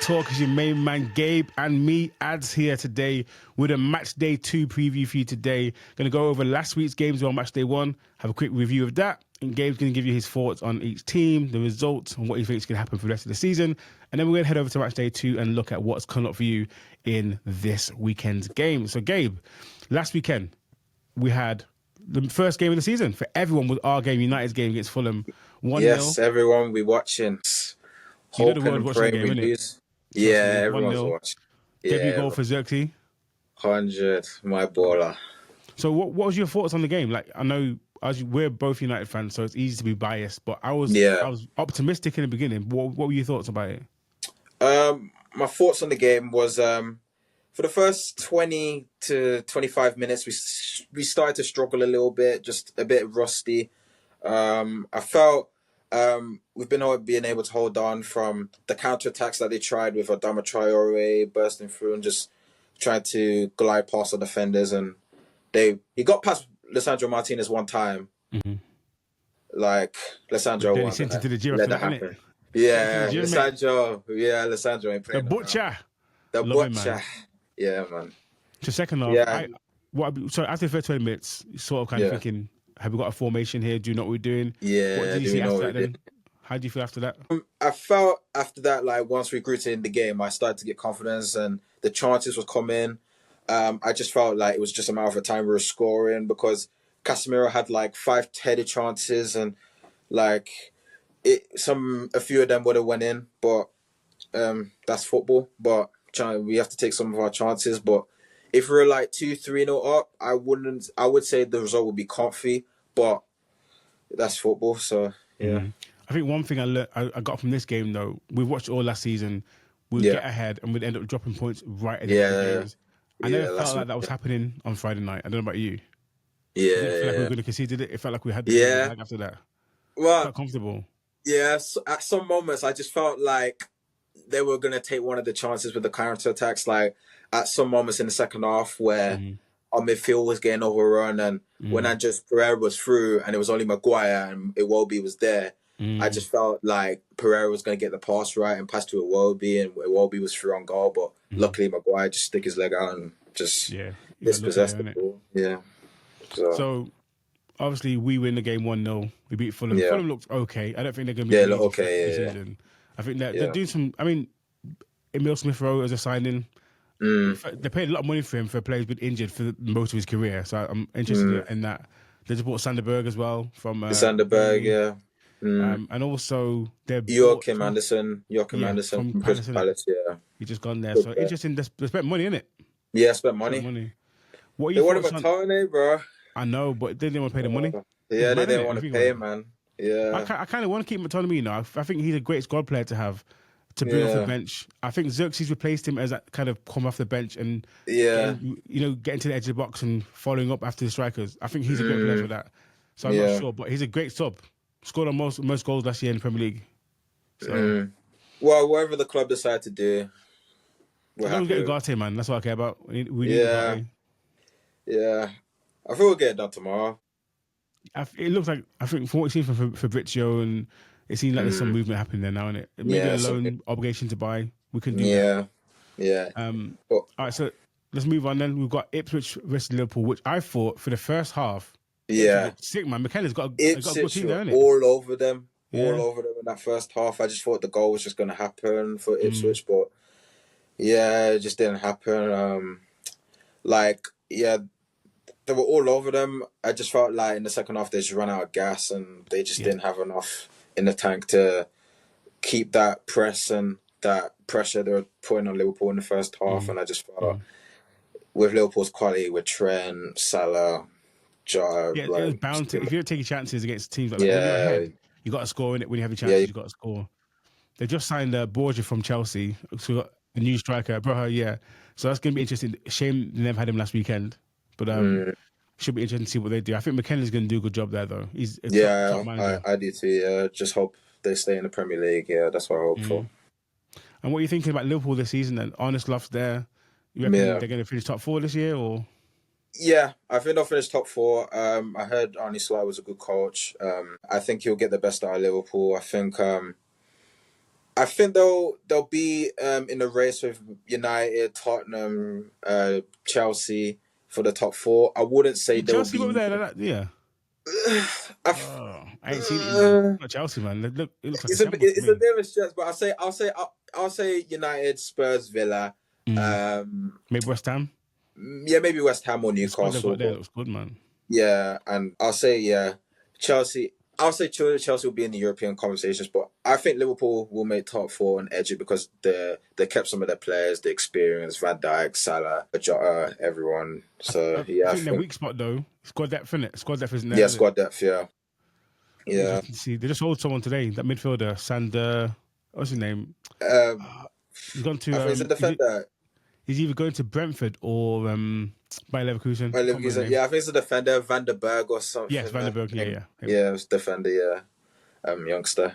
Talk is your main man Gabe and me, Ads, here today with a Matchday 2 preview for you today. Going to go over last week's games on Matchday 1, have a quick review of that, and Gabe's going to give you his thoughts on each team, the results, and what he thinks can happen for the rest of the season. And then we're going to head over to Matchday 2 and look at what's coming up for you in this weekend's game. So Gabe, last weekend we had the first game of the season for everyone with our game, United's game against Fulham. 1-0. Yes, everyone we watching. Hoping and praying we lose. Yeah, everyone's watching. Debut goal for Xerxes. 100, my baller. So what was your thoughts on the game? Like, I know we're both United fans, so it's easy to be biased, but I was optimistic in the beginning. What were your thoughts about it? My thoughts on the game was for the first 20 to 25 minutes, we started to struggle a little bit, just a bit rusty. I felt we've been able to hold on from the counter-attacks that they tried with Adama Traore bursting through and just trying to glide past the defenders. And he got past Lisandro Martinez one time. Mm-hmm. Like, Lisandro let that happen. Yeah, Lisandro ain't playing. The butcher. The butcher. Yeah, man. So second half, so after the first 20 minutes, you're sort of kind of thinking, have we got a formation here? Do you know what we're doing? Yeah. What did you see after that then? How do you feel after that? I felt after that, like once we grew to in the game, I started to get confidence and the chances was coming. I just felt like it was just a matter of time we were scoring because Casemiro had like 5 headed chances and like a few of them would have went in, but that's football. But we have to take some of our chances. But if we were like 2-3-0 up, I would say the result would be comfy, but that's football. So yeah. I think one thing I got from this game though, we've watched all last season. We'd get ahead and we'd end up dropping points right at the end of the games. I never felt like that was happening on Friday night. I don't know about you. Yeah. It felt like we were going to concede it. It felt like we had the lag after that. Well, felt comfortable. Yeah, so at some moments I just felt like they were going to take one of the chances with the counter attacks. Like at some moments in the second half where our midfield was getting overrun and when Pereira was through and it was only Maguire and Iwobi was there, I just felt like Pereira was going to get the pass right and pass to Iwobi and Iwobi was through on goal. But luckily Maguire just stick his leg out and just dispossessed the ball. Yeah. So obviously we win the game 1-0. We beat Fulham. Yeah. Fulham looked okay. I don't think they're going to be look okay. this season. I think that they're doing some. I mean, Emile Smith-Rowe as a signing. They paid a lot of money for him for a player who's been injured for most of his career. So I'm interested in that. They just bought Sanderberg as well from Sanderberg, and also they're Joachim Anderson from Crystal Palace. Yeah, he just gone there. So interesting. They spent money, innit? Yeah, spent money. What they wanted Matone, bro. I know, but they didn't want to pay the money. Yeah, they didn't want to pay, man. Yeah, I kind of want to keep Matone. You know, I think he's a great squad player to have. To bring off the bench, I think Xerxes replaced him as that kind of come off the bench and getting to the edge of the box and following up after the strikers. I think he's a great player for that. So I'm not sure, but he's a great sub. Scored on most goals last year in the Premier League. So. Well, whatever the club decide to do, we're happy. Get Ugarte, man. That's what I care about. We need Ugarte. Yeah. I think we'll get it done tomorrow. It looks like, I think from what we've seen from Fabrizio and it seems like there's some movement happening there now, innit? Maybe a loan obligation to buy. We can do that. Yeah. All right, so let's move on then. We've got Ipswich versus Liverpool, which I thought for the first half. Yeah. Sick, man. McKenna's got a good team there, innit? All over them in that first half. I just thought the goal was just going to happen for Ipswich, but it just didn't happen. They were all over them. I just felt like in the second half they just ran out of gas and they just didn't have enough in the tank to keep that press and that pressure they were putting on Liverpool in the first half. And I just felt with Liverpool's quality, with Trent, Salah, Jota... Yeah, it was bound to... If you're taking chances against teams like that, when you're ahead, you got to score in it. When you have your chances, you got to score. They just signed Borja from Chelsea. So we got the new striker, Broha, So that's going to be interesting. Shame they never had him last weekend. But should be interesting to see what they do. I think McKenna's going to do a good job there, though. He's top manager. I do too. Yeah, just hope they stay in the Premier League. Yeah, that's what I hope for. And what are you thinking about Liverpool this season? Then Arne Slot's there. You reckon they're going to finish top 4 this year, or? Yeah, I think they'll finish top 4. I heard Arne Slot was a good coach. I think he'll get the best out of Liverpool. I think I think they'll be in the race with United, Tottenham, Chelsea for the top four. I wouldn't say they'll Chelsea up be. there, like that, yeah. I f- Oh, I ain't seen it, you know. uh, Not Chelsea, man. It looks like a it's a shambles to it's a me. bit of a stretch, but I'll say United, Spurs, Villa. Mm. Um, Maybe West Ham. yeah, maybe West Ham or The squad they've Newcastle, got there but looks good, man. yeah, and I'll say Chelsea. I'll say Chelsea will be in the European conversations, but I think Liverpool will make top four and edge it because they kept some of their players, the experience, Van Dijk, Salah, Jota, everyone. So I yeah, I think their think weak spot though, squad depth, innit? Squad depth isn't there, yeah, is it? squad depth, yeah, It'll be yeah. interesting to see. They just sold someone today, that midfielder, Sander. What's his name? Um, He's gone I to think it's a defender. he's either going to Brentford or Bayer Leverkusen. Well, I can't remember the name. yeah, I think it's a defender, Van der Berg or Yes, something. Van der Berg. Yeah, yeah. Yeah, it's defender, yeah, youngster.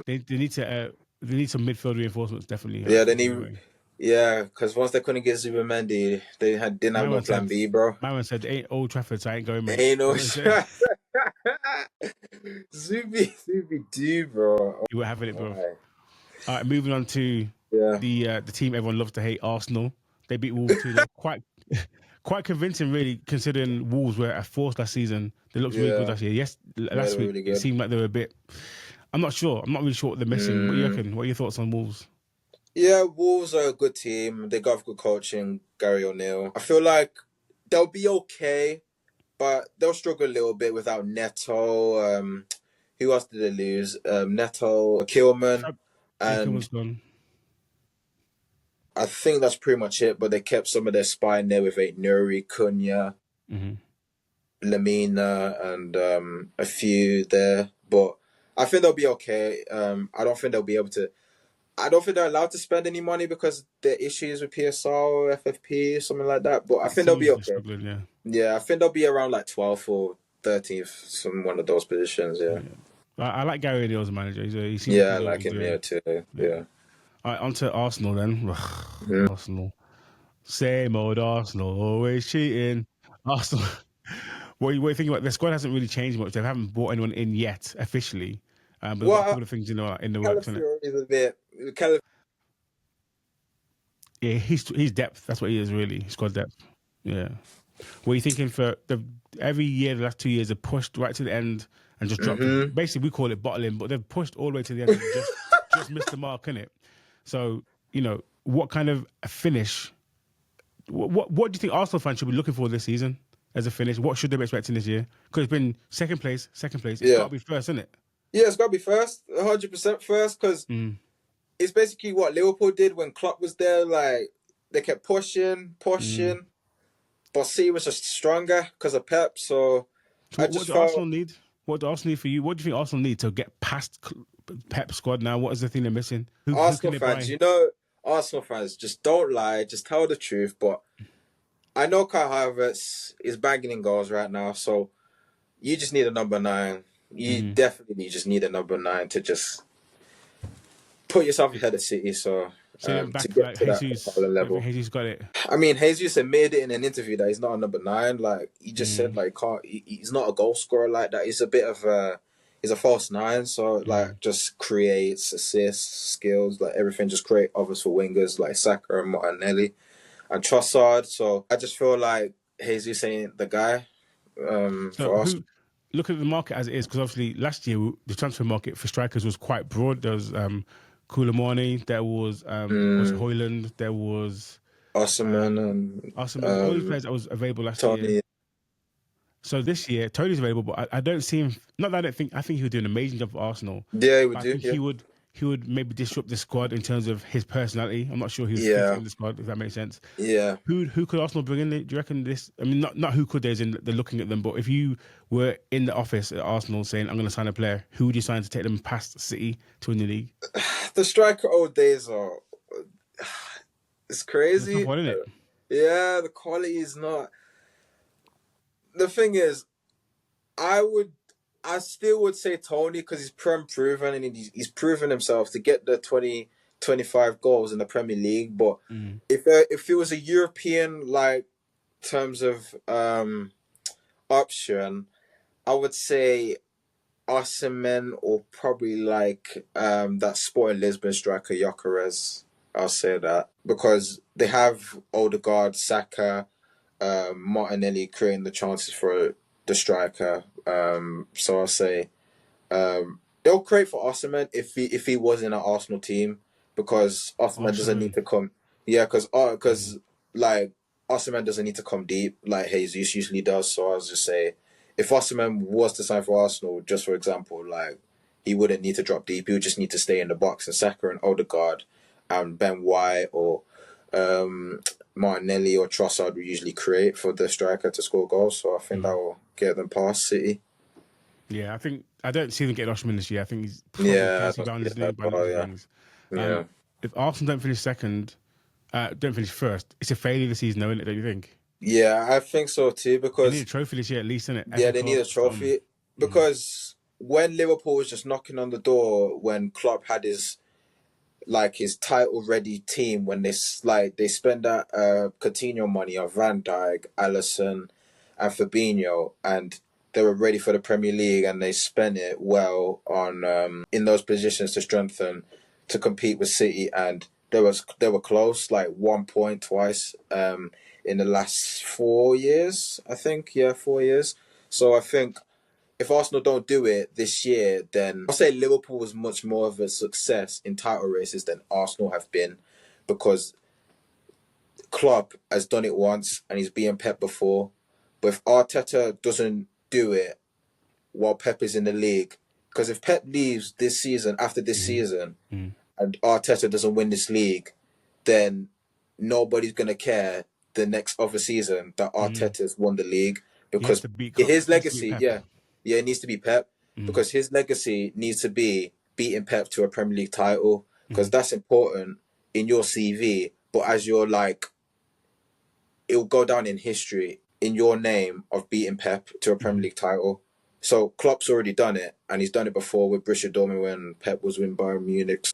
They need to they need some midfield reinforcements definitely. Yeah, they need. Anyway. Yeah, because once they couldn't get Zubimendi, didn't have no plan B, bro. My man said, "Ain't Old Trafford, so I ain't going, mate." Ain't no That's what he said. Zubi do, bro. You were having it, Oh, bro. my. All right, moving on to Yeah. the team everyone loves to hate, Arsenal. They beat Wolves 2-0. Quite convincing, really, considering Wolves were at force last season. They looked really good Yeah. last year. Yes, Yeah, last they're week really it good. seemed like they were a bit. I'm not sure. I'm not really sure what they're missing. What do you reckon? What are your thoughts on Wolves? Yeah, Wolves are a good team. They got good coaching, Gary O'Neill. I feel like they'll be okay, but they'll struggle a little bit without Neto. Who else did they lose? Neto, Kilman, Yeah, and Kilman's gone. I think that's pretty much it. But they kept some of their spine there with Nuri, Cunha, Mm-hmm. Lamina, and a few there. But I think they'll be okay. I don't think they'll be able to. I don't think they're allowed to spend any money because there are issues with PSR or FFP, something like that. But I think they'll be Some are okay. struggling, yeah. Yeah, I think they'll be around like 12th or 13th, some one of those positions. Yeah. I like Gary O'Neill as a manager. He seems Yeah, to I know what like he's him doing. here too. Yeah. All right, on to Arsenal then. Mhm. Arsenal. Same old Arsenal, always cheating. Arsenal. What are you thinking about? The squad hasn't really changed much. They haven't brought anyone in yet officially, but they've got a Well, couple of things in the works, isn't it? Calafiori is a bit. Calif- Yeah, he's depth. That's what he is really. Squad depth. Yeah. What are you thinking for every year the last 2 years they've pushed right to the end and just dropped? Mhm. Basically, we call it bottling, but they've pushed all the way to the end and just missed the mark in it. So what kind of a finish? What do you think Arsenal fans should be looking for this season as a finish? What should they be expecting this year? Because it's been second place. It's Yeah. got to be first, isn't it? Yeah, it's got to be first, 100% first, because Mm. it's basically what Liverpool did when Klopp was there. Like, they kept pushing, but C was just stronger because of Pep. So So I what just do felt. Arsenal need? What do Arsenal need for you? What do you think Arsenal need to get past Pep's squad now? What is the thing they're missing? Who can Arsenal they fans, buy? Arsenal fans, just don't lie, just tell the truth. But I know Kai Havertz is banging in goals right now, so you just need a number 9. You Mm-hmm. definitely just need a number 9 to just put yourself ahead of City. So So then to back to get like to that Jesus. You think level. Jesus got it? I mean, Jesus admitted it in an interview that he's not a number 9. Like he just said, Mm. like he's not a goal scorer like that. He's a bit of he's a false 9. So like just creates assists, skills, like everything. Just create others for wingers like Saka and Martinelli and Trossard. So I just feel like Jesus ain't the guy So for us. who look at the market as it is? Because obviously last year the transfer market for strikers was quite broad. There was Koulibaly, there was Hoyland, there was Osman and Arsenal. All these players that was available last year. Tony. So this year, Tony's available, but I don't see him. Not that I think he would do an amazing job for Arsenal. Yeah, he But would I do. think Yeah. he would maybe disrupt the squad in terms of his personality. I'm not sure he would fit Yeah. in the squad, if that makes sense. Yeah. Who could Arsenal bring in? Do you reckon this? I mean, not who could they, as in they're looking at them, but if you were in the office at Arsenal saying, I'm going to sign a player, who would you sign to take them past City to win the league? The striker old days are. It's It's a crazy. tough one, isn't it? Yeah, the quality is not. The thing is, I still would say Tony because he's proven and he's proven himself to get the 25 goals in the Premier League. But Mm. if it was a European like terms of option, I would say Osimhen or probably like that Sporting Lisbon striker Gyökeres. I'll say that because they have Odegaard, Saka, Martinelli creating the chances for the striker. So I'll say they'll create for Osimhen if he was in an Arsenal team because Osimhen doesn't need to come. Yeah, because like Osimhen doesn't need to come deep like Jesus usually does. So I was just say if Osimhen was to sign for Arsenal, just for example, like he wouldn't need to drop deep. He would just need to stay in the box. And Saka and Odegaard and Ben White or Martinelli or Trossard would usually create for the striker to score goals. So I think that will get them past City. Yeah, I don't see them getting Osimhen this year. I think he's probably passing down his name by things. If Arsenal don't finish second, don't finish first, it's a failure this season, isn't it? Don't you think? Yeah, I think so too. Because they need a trophy this year at least, isn't it? Yeah, they need a trophy because when Liverpool was just knocking on the door, when Klopp had his title ready team, when they spend that Coutinho money on Van Dijk, Alisson, and Fabinho, and they were ready for the Premier League, and they spent it well on in those positions to strengthen to compete with City, and they were close, like 1 point twice in the last 4 years, I think. Yeah, 4 years. So I think if Arsenal don't do it this year, then I'll say Liverpool was much more of a success in title races than Arsenal have been, because Klopp has done it once and he's beaten Pep before. But if Arteta doesn't do it while Pep is in the league, because if Pep leaves this season, after this season, and Arteta doesn't win this league, then nobody's going to care the next other season that Arteta's won the league, because his legacy, it needs to be Pep, because his legacy needs to be beating Pep to a Premier League title, because that's important in your CV, but as you're it'll go down in history in your name of beating Pep to a Premier League title. So Klopp's already done it, and he's done it before with Borussia Dortmund when Pep was with Bayern Munich.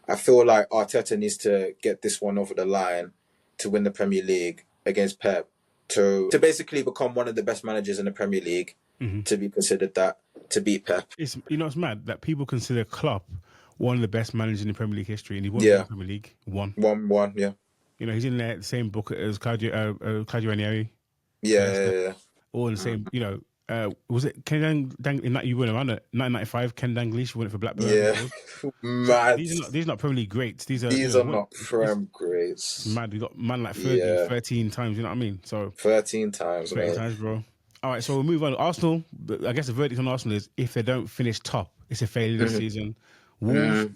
I feel like Arteta needs to get this one over the line to win the Premier League against Pep, to basically become one of the best managers in the Premier League, to be considered that, to beat Pep. It's mad that people consider Klopp one of the best managers in the Premier League history, and he won the Premier League. One, yeah. He's in there the same book as Claudio Ranieri. Yeah. All in the same, was it Ken in that you went around it? 1995, Ken Dalglish won it for Blackburn. Yeah, mad. These are not Premier League greats. These are not Prem greats. Mad. We got man like Fergie 13 times. You know what I mean? So 13 times, 13 times, bro. All right, so we'll move on. Arsenal. I guess the verdict on Arsenal is if they don't finish top, it's a failure this season. Wolves,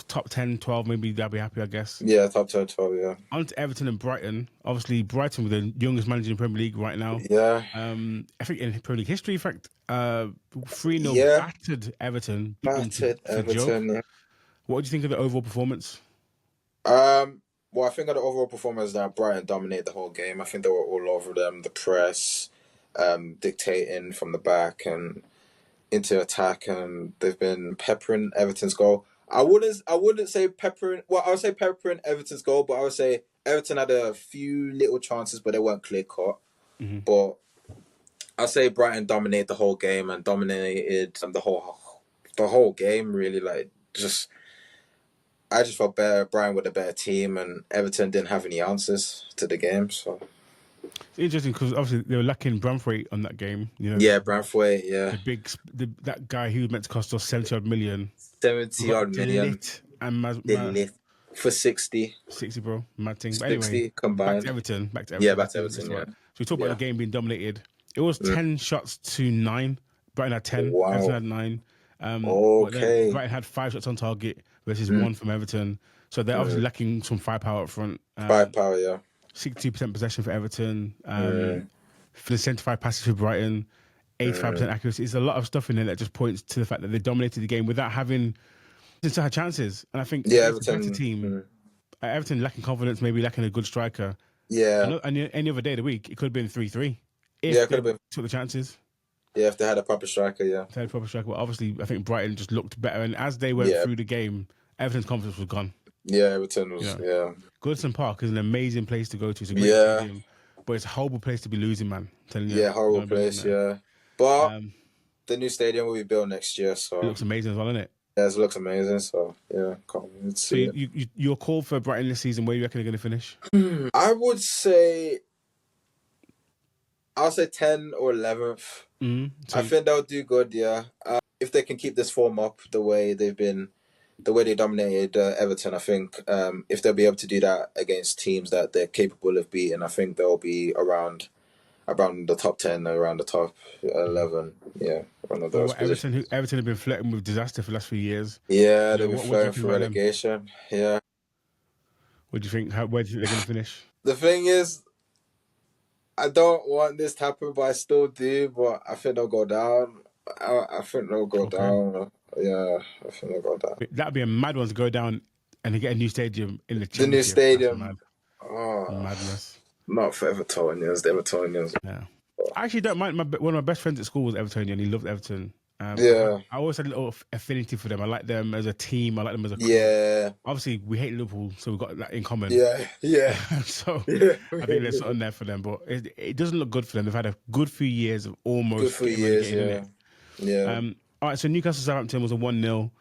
top 10, 12, maybe they'll be happy, I guess. Yeah, top 10, 12, yeah. On to Everton and Brighton. Obviously, Brighton with the youngest manager in the Premier League right now. Yeah. I think in Premier League history, in fact, 3-0 battered Everton. Battered Everton, yeah. What do you think of the overall performance? Well, I think of the overall performance that Brighton dominated the whole game. I think they were all over them, the press, dictating from the back and into attack, and they've been peppering Everton's goal. I wouldn't say peppering. Well, I would say peppering Everton's goal, but I would say Everton had a few little chances, but they weren't clear cut. But I'd say Brighton dominated the whole game and dominated the whole game. Really, I just felt better. Brighton were the better team, and Everton didn't have any answers to the game. So it's interesting because obviously they were lacking Branthwaite on that game. Yeah, Branthwaite. Yeah, that guy who was meant to cost us 70-odd million. 70-odd million. And for 60. 60, bro. Mad thing. 60 but anyway, combined. Back to Everton. Yeah, back to Everton. Yeah. So we talk about the game being dominated. It was 10 shots to 9. Brighton had 10. Wow. Everton had 9. Okay. Brighton had 5 shots on target versus 1 from Everton. So they're obviously lacking some firepower up front. Firepower, yeah. 62% possession for Everton. For the 75 passes for Brighton. 85% accuracy. There's a lot of stuff in there that just points to the fact that they dominated the game without having to have chances. And I think Everton, a better team. Everton lacking confidence, maybe lacking a good striker. Yeah. And any other day of the week, it could have been 3-3. It could have been. Took the chances. Yeah, if they had a proper striker, yeah. If they had a proper striker. But obviously, I think Brighton just looked better. And as they went through the game, Everton's confidence was gone. Yeah, Everton was, Goodison Park is an amazing place to go to. It's a great stadium. But it's a horrible place to be losing, man. I'm telling you. Yeah, horrible place, yeah. But the new stadium will be built next year. It So looks amazing as well, doesn't it? yeah, it looks amazing. So yeah, can't wait to So see it. you're called for Brighton this season. Where do you reckon they're going to finish? I would say I'll say 10 or 11th. So I think they'll do good. Yeah, if they can keep this form up the way they dominated Everton. I think if they'll be able to do that against teams that they're capable of beating, I think they'll be around the top 10, around the top 11. Yeah, one of those positions. Everton have been flirting with disaster for the last few years. Yeah, You know, they'll be what do you flirting think for about them? relegation. Yeah. What do you think? Where do you think they're going to finish? The thing is, I don't want this to happen, but I still do. But I think they'll go down. I think they'll go Okay. down. Yeah, I think they'll go down. That'd be a mad one to go down and to get a new stadium in the The new championship. That's stadium. mad. Oh, Madness. not for Evertonians. The Evertonians. Yeah. I actually don't mind. One of my best friends at school was Evertonian. He loved Everton. Yeah. I always had a little affinity for them. I like them as a team. I like them as a club. Yeah. Obviously, we hate Liverpool, so we've got that in common. Yeah. Yeah. So Yeah. I think there's something there for them, but it doesn't look good for them. They've had a good few years of almost Good for getting years. relegated, Yeah. innit? Yeah. All right, so Newcastle Southampton was a 1-0.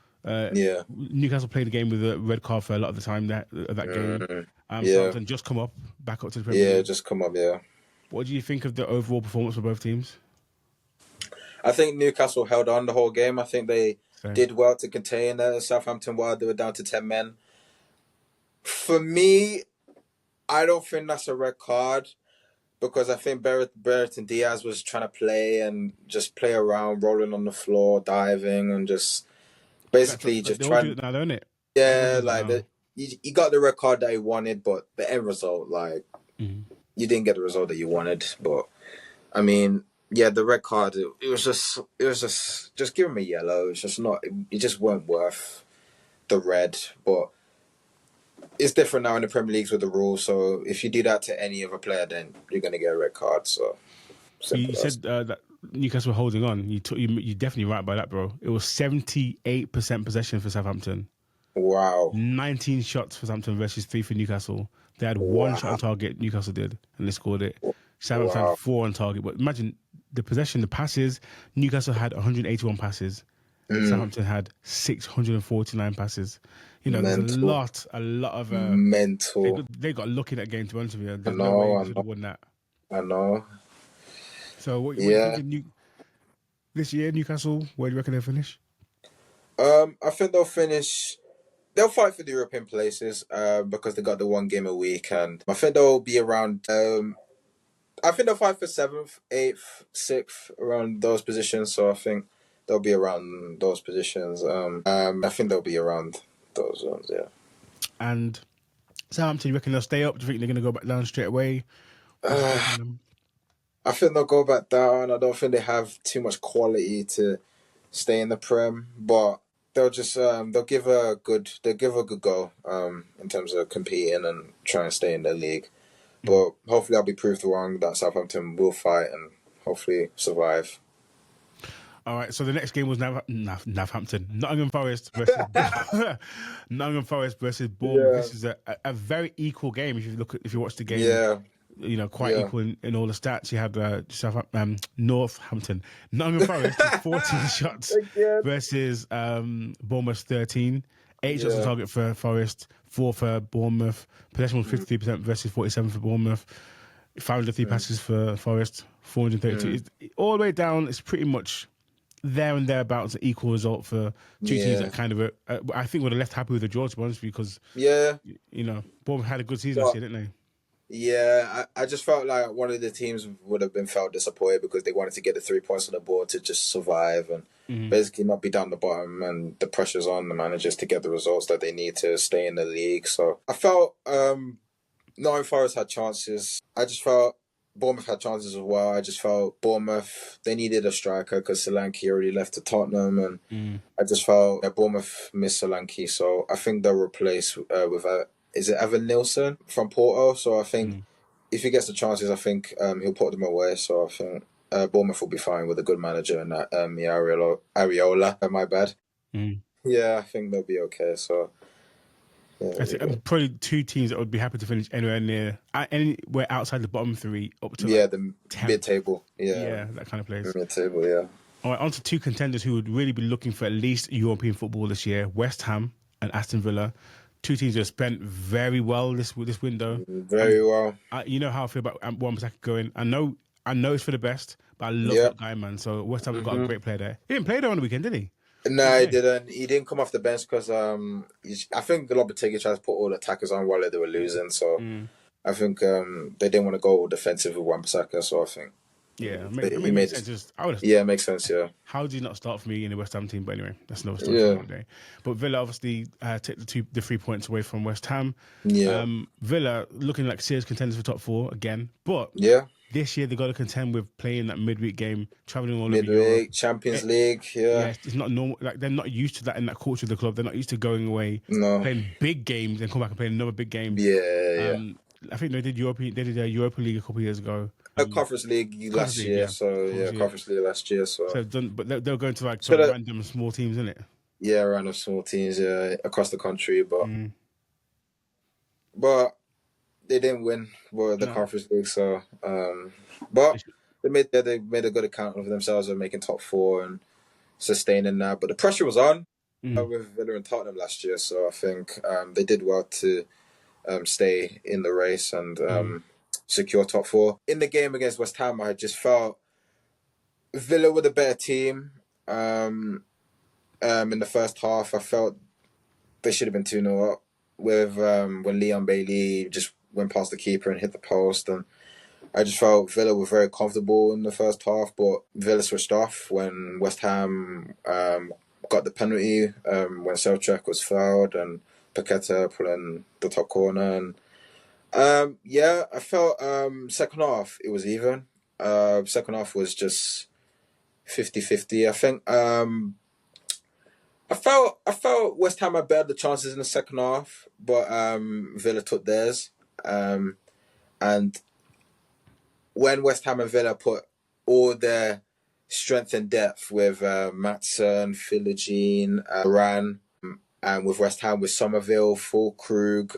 Yeah. Newcastle played the game with a red card for a lot of the time of that game. Yeah. Southampton just come up back up to the Premier Yeah. League. Just come up. Yeah. What do you think of the overall performance for both teams? I think Newcastle held on the whole game. I think they Same. did well to contain Southampton while they were down to 10 men. For me, I don't think that's a red card because I think Brereton Diaz was trying to play and just play around, rolling on the floor, diving, and just basically just They all do trying. it now, don't it? Yeah, like you got the red card that you wanted, but the end result, like you didn't get the result that you wanted. But I mean, yeah, the red card, it was just give him a yellow. It's just not. It just weren't worth the red, but. It's different now in the Premier Leagues with the rules. So if you do that to any other player, then you're going to get a red card. So You said that Newcastle were holding on. You're definitely right by that, bro. It was 78% possession for Southampton. Wow. 19 shots for Southampton versus 3 for Newcastle. They had one shot on target, Newcastle did, and they scored it. Southampton had 4 on target. But imagine the possession, the passes. Newcastle had 181 passes. Southampton had 649 passes. You know, there's a lot of mental. They got lucky that game, to be honest with you. There's I no way know. they should have won that. I know. So what do you think of this year, Newcastle? Where do you reckon they'll finish? I think they'll finish. They'll fight for the European places because they got the 1 game a week, and I think they'll be around. I think they'll fight for 7th, 8th, 6th, around those positions. So I think they'll be around those positions. I think they'll be around those ones. Yeah. And Southampton, you reckon they'll stay up? Do you think they're going to go back down straight away? I think they'll go back down. I don't think they have too much quality to stay in the Prem, but they'll just they'll give a good go in terms of competing and trying to stay in the league. But hopefully, I'll be proved wrong that Southampton will fight and hopefully survive. All right, so the next game was Nottingham Forest versus Nottingham Forest versus Bournemouth. Yeah. This is a very equal game if you watch the game. Yeah. You know, quite equal in all the stats. You have Northampton, Nottingham Forest 14 shots versus Bournemouth 13. 8 shots on target for Forest, 4 for Bournemouth. Possession was 53% versus 47 for Bournemouth. 503 passes for Forest, 432. All the way down, it's pretty much there and thereabouts an equal result for two teams that kind of I think would have left happy with the draw, to be honest, because you know, Bournemouth had a good season last year, didn't they? Yeah, I just felt like one of the teams would have been felt disappointed because they wanted to get the 3 points on the board to just survive and basically not be down the bottom, and the pressure's on the managers to get the results that they need to stay in the league. So I felt Nottingham Forest had chances. I just felt Bournemouth had chances as well. I just felt Bournemouth, they needed a striker because Solanke already left to Tottenham, and I just felt Bournemouth missed Solanke. So I think they'll replace with is it Evan Nilsson from Porto? So I think if he gets the chances, I think he'll put them away. So I think Bournemouth will be fine with a good manager and that Ariola. My bad. Yeah, I think they'll be okay. So I think probably 2 teams that would be happy to finish anywhere outside the bottom 3 up to the mid-table. Yeah, that kind of place. Mid-table, yeah. All right, on to two contenders who would really be looking for at least European football this year: West Ham and Aston Villa. Two teams that have spent very well this window. Very well. You know how I feel about Wan-Bissaka going. I know it's for the best, but I love Yeah. that guy, man. So West Ham's got a hmm great player there. He didn't play there on the weekend, did he? No, he didn't. He didn't come off the bench because I think Lopetegui tried to put all the attackers on while they were losing. So I think they didn't want to go defensive with Wan-Bissaka. So I think Yeah, he made sense. I would have. Yeah, it makes sense. Yeah. How do you not start for me in the West Ham team? But anyway, that's another story for Yeah. another day. But Villa obviously take the 3 points away from West Ham. Yeah. Villa looking like serious contenders for top four again. But Yeah. this year they got to contend with playing that midweek game, traveling all over Europe. Midweek, Champions League. Yeah. It's not normal. Like they're not used to that in that culture of the club. They're not used to going away, No. playing big games, and come back and play another big game. Yeah. I think they did a Europa League a couple of years ago. Conference League last year. Conference League last year. So but they're going to like some random small teams, isn't it? Yeah, random small teams. Yeah, across the country, but they didn't win the Conference League. So, but they made a good account of themselves of making top four and sustaining that. But the pressure was on with Villa and Tottenham last year. So I think they did well to stay in the race and secure top four. In the game against West Ham, I just felt Villa were the better team. In the first half, I felt they should have been 2-0 up with when Leon Bailey just went past the keeper and hit the post. And I just felt Villa were very comfortable in the first half, but Villa switched off when West Ham got the penalty, when Selchuk was fouled and Paqueta pulling the top corner. And I felt second half it was even. Second half was just 50-50. I think I felt West Ham had better the chances in the second half, but Villa took theirs. And when West Ham and Villa put all their strength and depth with Maatsen, Philogene, Ran, and with West Ham with Somerville, Fulkrug,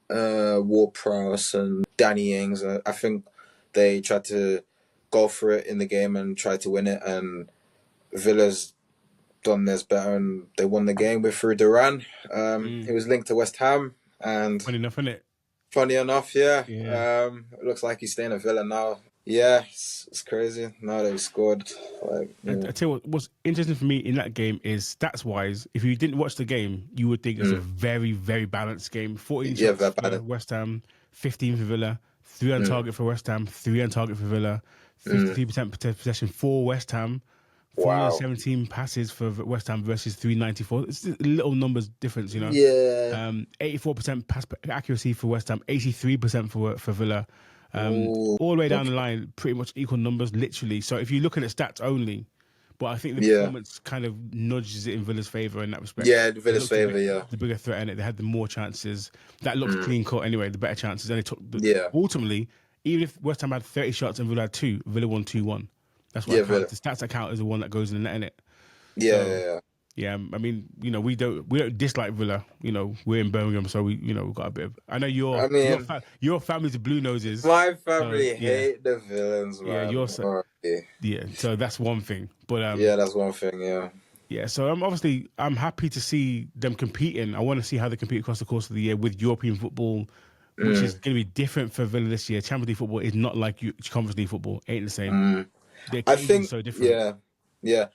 Ward-Prowse and Danny Ings, I think they tried to go for it in the game and try to win it, and Villa's done theirs better and they won the game with through Duran. He was linked to West Ham and funny enough, isn't it? Funny enough, yeah. It looks like he's staying at Villa now. Yeah, it's crazy. Now that he scored. I tell you what's interesting for me in that game is stats wise, if you didn't watch the game, you would think it's a very, very balanced game. 14 shots for West Ham, 15 for Villa, 3 on target for West Ham, 3 on target for Villa, 53% possession for West Ham, 417 passes for West Ham versus 394. It's a little numbers difference, you know. Yeah. 84% pass accuracy for West Ham, 83% for Villa. All the way down the line, pretty much equal numbers, literally. So if you look at the stats only, but I think the performance kind of nudges it in Villa's favour in that respect. Yeah, Villa's favour, the bigger threat in it. They had the more chances. That looked clean cut anyway, the better chances. And they took ultimately, even if West Ham had 30 shots and Villa had 2, Villa won 2-1. That's what the stats that count is the one that goes in the net, innit? Yeah, I mean, you know, we don't dislike Villa. You know, we're in Birmingham, so we've got a bit of. I know your family's Blue Noses. My family hate the villains, man. Yeah, so that's one thing. But that's one thing. Yeah, so I'm happy to see them competing. I want to see how they compete across the course of the year with European football, which is going to be different for Villa this year. Champions League football is not like Conference League football. Ain't the same. I think so different. Yeah.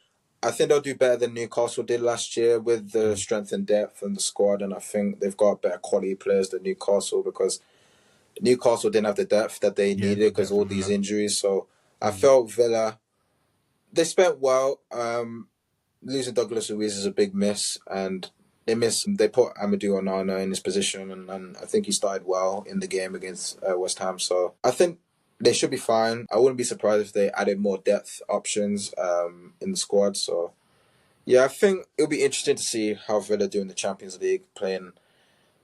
I think they'll do better than Newcastle did last year with the strength and depth and the squad, and I think they've got better quality players than Newcastle because Newcastle didn't have the depth that they needed because all these injuries. So I felt Villa, they spent well. Losing Douglas Luiz is a big miss, and they put Amadou Onana in his position, and I think he started well in the game against West Ham. So I think they should be fine. I wouldn't be surprised if they added more depth options in the squad. So, I think it'll be interesting to see how Villa do in the Champions League playing.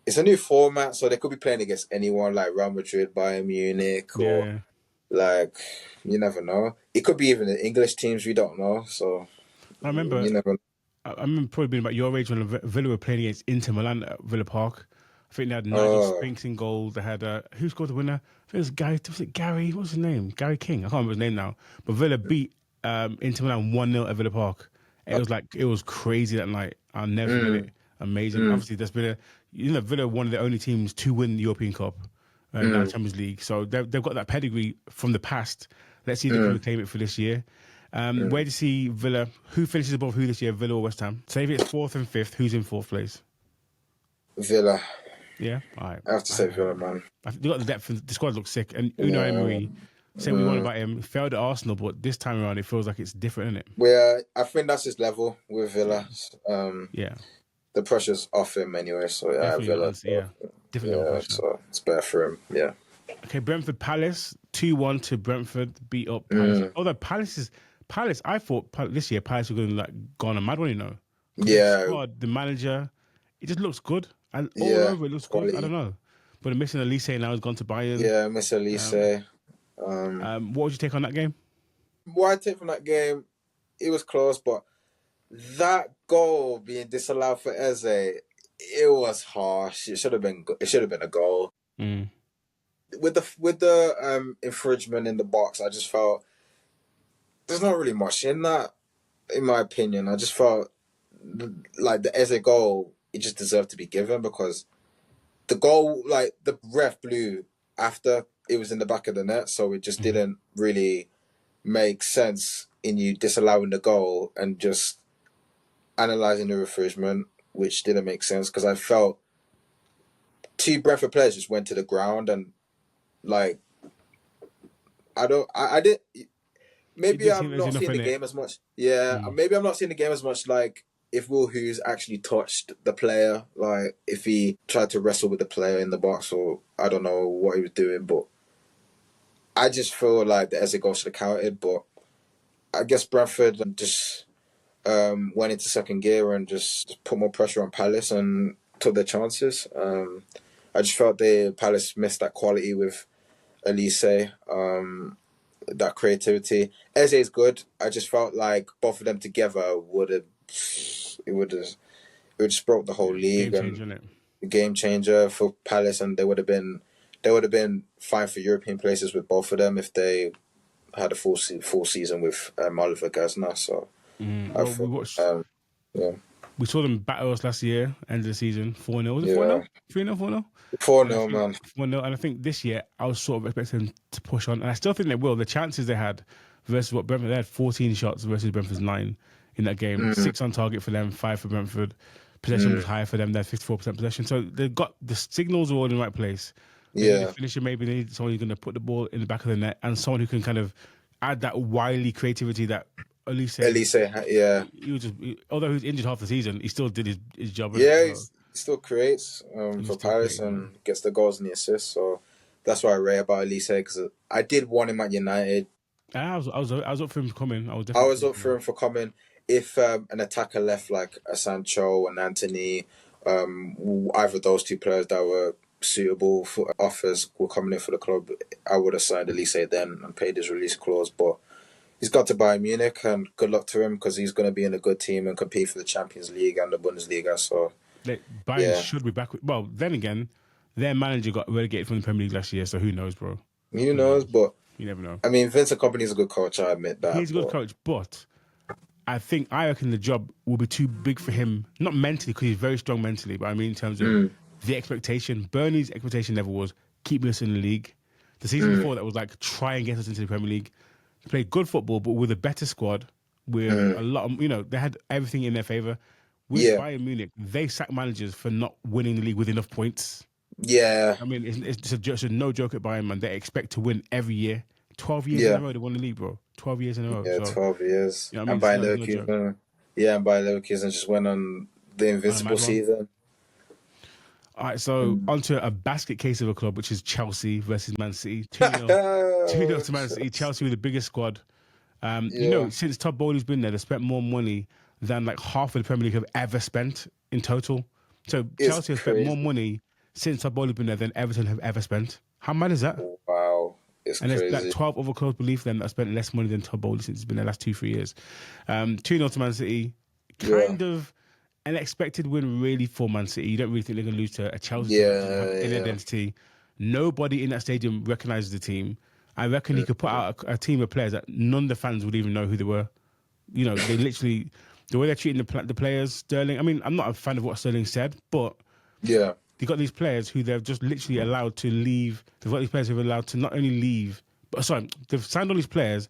It's a new format, so they could be playing against anyone like Real Madrid, Bayern Munich, or you never know. It could be even the English teams. We don't know. So I remember. You never know. I remember probably being about your age when Villa were playing against Inter Milan at Villa Park. I think they had Nigel Spinks in goal. They had who scored the winner? I think it was Gary. Was it Gary? What's his name? Gary King. I can't remember his name now. But Villa beat Inter Milan 1-0 at Villa Park. It was crazy that night. I'll never forget it. Amazing. Obviously, there's been Villa one of the only teams to win the European Cup, now the Champions League. So they've got that pedigree from the past. Let's see if they can reclaim it for this year. Where do you see Villa? Who finishes above who this year, Villa or West Ham? Say if it's 4th and 5th, who's in 4th place? Villa. Yeah, all right. I have to say Villa, man. They got the depth. The squad looks sick. And Unai Emery, say what we want about him, failed at Arsenal, but this time around it feels like it's different, isn't it? I think that's his level with Villa. Yeah. The pressure's off him anyway, so Villa. Different level pressure. So it's better for him. Yeah. Okay, Brentford Palace 2-1 to Brentford, beat up Palace. Although Palace, I thought this year Palace were going to go on a mad one, Yeah. The squad, the manager, it just looks good. And all over it looks good. I don't know. But missing Elise now has gone to Bayern. Yeah, miss Elise. What would you take on that game? What I take from that game, it was close, but that goal being disallowed for Eze, it was harsh. It should have been a goal. With the infringement in the box, I just felt there's not really much in that, in my opinion. I just felt like the Eze goal, it just deserved to be given because the goal, like the ref blew after it was in the back of the net, so it just didn't really make sense in you disallowing the goal and just analysing the infringement, which didn't make sense because I felt 2 Brentford players just went to the ground and like I did. Maybe I'm not seeing the game as much. Yeah, maybe I'm not seeing the game as much. Like if Will Hughes actually touched the player, like if he tried to wrestle with the player in the box, or I don't know what he was doing, but I just feel like the Eze goal should have counted. But I guess Brentford just went into second gear and just put more pressure on Palace and took their chances. I just felt Palace missed that quality with Elise, that creativity. Eze is good. I just felt like both of them together would have just broke the whole league game changer for Palace, and they would have been fine for European places with both of them if they had a full season with Oliver Gazna. So we saw them battle us last year, end of the season, 4-0. Was it 4-0? 3-0, 4-0? 4-0, man. 4-0. And I think this year, I was sort of expecting them to push on. And I still think they will. The chances they had versus what Brentford, they had 14 shots versus Brentford's 9 in that game. 6 on target for them, 5 for Brentford. Possession was higher for them. They had 54% possession. So they've got the signals are all in the right place. The finisher, maybe they need someone who's going to put the ball in the back of the net and someone who can kind of add that wily creativity that Elise, although he was injured half the season, he still did his job. Yeah, he still creates for Paris and gets the goals and the assists. So that's what I rate about Elise, because I did want him at United. I was up for him coming. I was up for him for coming. If an attacker left like a Sancho and Anthony, either of those 2 players that were suitable for offers were coming in for the club, I would have signed Elise then and paid his release clause. But he's got to Bayern Munich, and good luck to him because he's going to be in a good team and compete for the Champions League and the Bundesliga. So Bayern should be back. Well, then again, their manager got relegated from the Premier League last year, so who knows, bro? Who knows? But you never know. I mean, Vincent Kompany's a good coach. I admit that. He's a good coach, but I reckon the job will be too big for him. Not mentally, because he's very strong mentally, but I mean in terms of the expectation. Burnley's expectation level was keep us in the league. The season before that was like try and get us into the Premier League. They played good football, but with a better squad, with a lot of, they had everything in their favour. With Bayern Munich, they sack managers for not winning the league with enough points. Yeah. I mean, it's just a no joke at Bayern, man. They expect to win every year. 12 years in a row they won the league, bro. 12 years in a row. Yeah, so, 12 years. You know what I and mean? Bayern Leverkusen just went on the invincible season. All right, so onto a basket case of a club, which is Chelsea versus Man City. 2-0 to Man City. Chelsea with the biggest squad. Since Todd Bowley's been there, they spent more money than like half of the Premier League have ever spent in total. So Chelsea has spent more money since Todd Bowley's been there than Everton have ever spent. How mad is that? Wow. It's crazy. There's like 12 other clubs beneath them that have spent less money than Todd Bowley since he's been there the last 2-3 years. 2-0 to Man City. Kind of an expected win, really, for Man City. You don't really think they're going to lose to a Chelsea in identity. Nobody in that stadium recognises the team. I reckon he could put out a team of players that none of the fans would even know who they were. You know, they literally, the way they're treating the players, Sterling. I mean, I'm not a fan of what Sterling said, but Yeah. they got these players who they've just literally allowed to leave. They've got these players who are allowed to not only leave, but sorry, they've signed all these players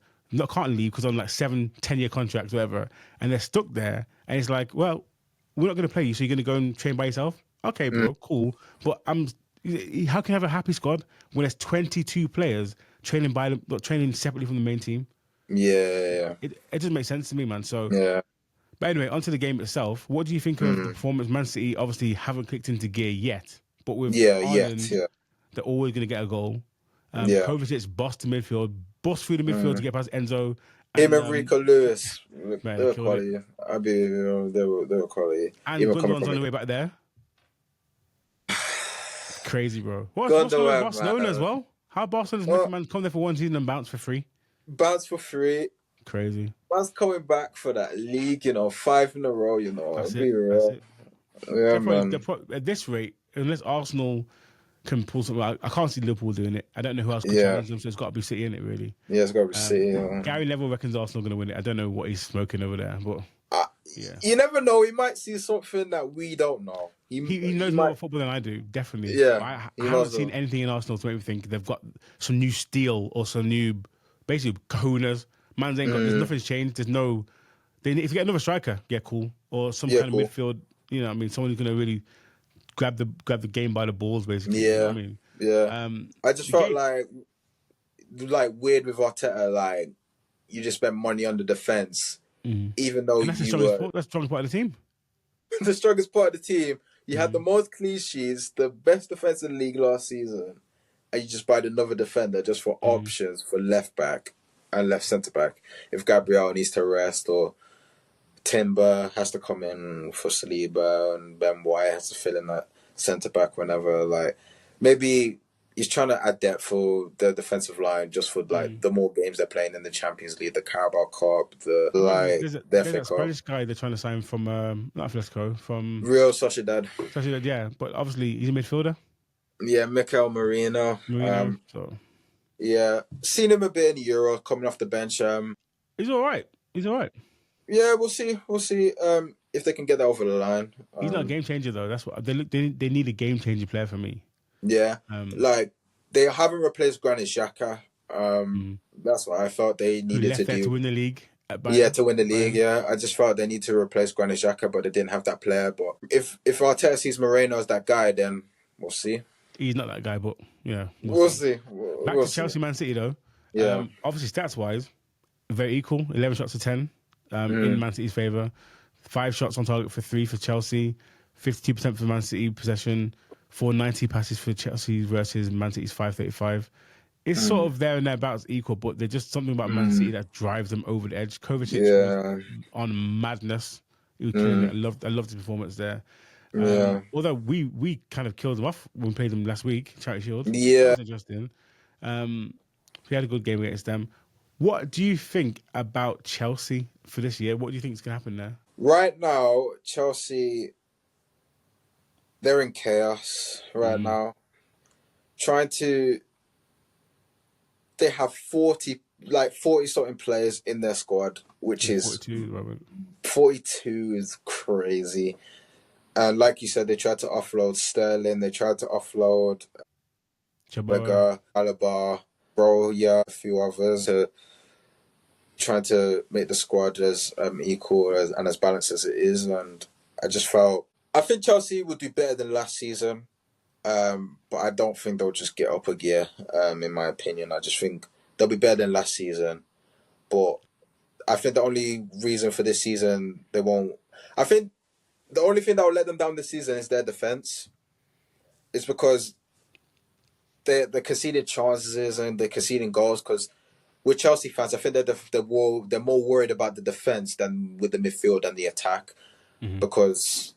can't leave because on like 7-10 year contracts, whatever, and they're stuck there. And it's like, well, we're not going to play you, so you're going to go and train by yourself. Okay, bro, cool. But how can you have a happy squad when there's 22 players training training separately from the main team? Yeah. It doesn't make sense to me, man. So, Yeah. but anyway, onto the game itself. What do you think of the performance? Man City obviously haven't clicked into gear yet, but with Ireland, they're always going to get a goal. Kovacic's bossed the midfield, bossed through the midfield to get past Enzo. Him and Rico Lewis, man, they were quality. They were quality. And Even Gundogan's on the way back there. Crazy, bro. What's Gundogan, Barcelona as well? How Barcelona's making man come there for one season and bounce for free? Bounce for free. Crazy. Man's coming back for that league, 5 in a row, That's be it. real. That's it. Yeah, man. At this rate, unless Arsenal can pull something out, I can't see Liverpool doing it. I don't know who else can challenge them, so it's got to be City in it, really. Yeah, it's got to be City. Gary Neville reckons Arsenal are going to win it. I don't know what he's smoking over there, but you never know. He might see something that we don't know. He knows more about football than I do, definitely. Yeah, I haven't seen anything in Arsenal to make me think they've got some new steel or some new, basically, kahunas. Man's ain't got, nothing's changed. There's no, if you get another striker, cool. Or some kind of midfield, someone who's going to really grab the game by the balls, basically. Yeah. You know what I mean? Yeah. I just felt like weird with Arteta, like, you just spent money on the defence, even though that's you were... That's the strongest part of the team. The strongest part of the team. You had the most clean sheets, the best defence in the league last season, and you just bought another defender just for options for left back and left centre back. If Gabriel needs to rest, or Timber has to come in for Saliba, and Ben White has to fill in that centre back whenever. Like, maybe he's trying to add depth for the defensive line just for the more games they're playing in the Champions League, the Carabao Cup, there's that Spanish guy they're trying to sign from not Atletico, from Real Sociedad. Yeah, but obviously he's a midfielder. Yeah, Mikel Merino. Yeah, seen him a bit in Euro coming off the bench. He's all right. Yeah, we'll see. If they can get that over the line. He's not a game changer though. That's what they need a game changer player for me. Yeah, like they haven't replaced Granit Xhaka. That's what I felt they needed to do to win the league. To win the league. Yeah, I just felt they need to replace Granit Xhaka, but they didn't have that player. But if Arteta sees Moreno as that guy, then we'll see. He's not that guy, but yeah, we'll see. Back to Chelsea, Man City though. Yeah, obviously stats wise, very equal. 11 shots to 10 in Man City's favour. 5 shots on target for 3 for Chelsea. 52% for Man City possession. 490 passes for Chelsea versus Man City's 535. It's sort of there and thereabouts equal, but there's just something about Man City that drives them over the edge. Kovacic was on madness. He was killing it. I loved his performance there. Although we kind of killed them off when we played them last week, Charity Shield. Yeah. That was interesting. We had a good game against them. What do you think about Chelsea for this year? What do you think is going to happen there? Right now, Chelsea, they're in chaos right now. They have 40 something players in their squad, which is 42, Robert. 42 is crazy. And like you said, they tried to offload Sterling, they tried to offload Berger, Alaba, a few others, trying to make the squad as equal and as balanced as it is. And I think Chelsea will do better than last season. But I don't think they'll just get up a gear, in my opinion. I just think they'll be better than last season. But I think the only reason for this season they won't... I think the only thing that will let them down this season is their defence. It's because they're conceding chances and they're conceding goals. Because with Chelsea fans, I think they're more worried about the defence than with the midfield and the attack. Because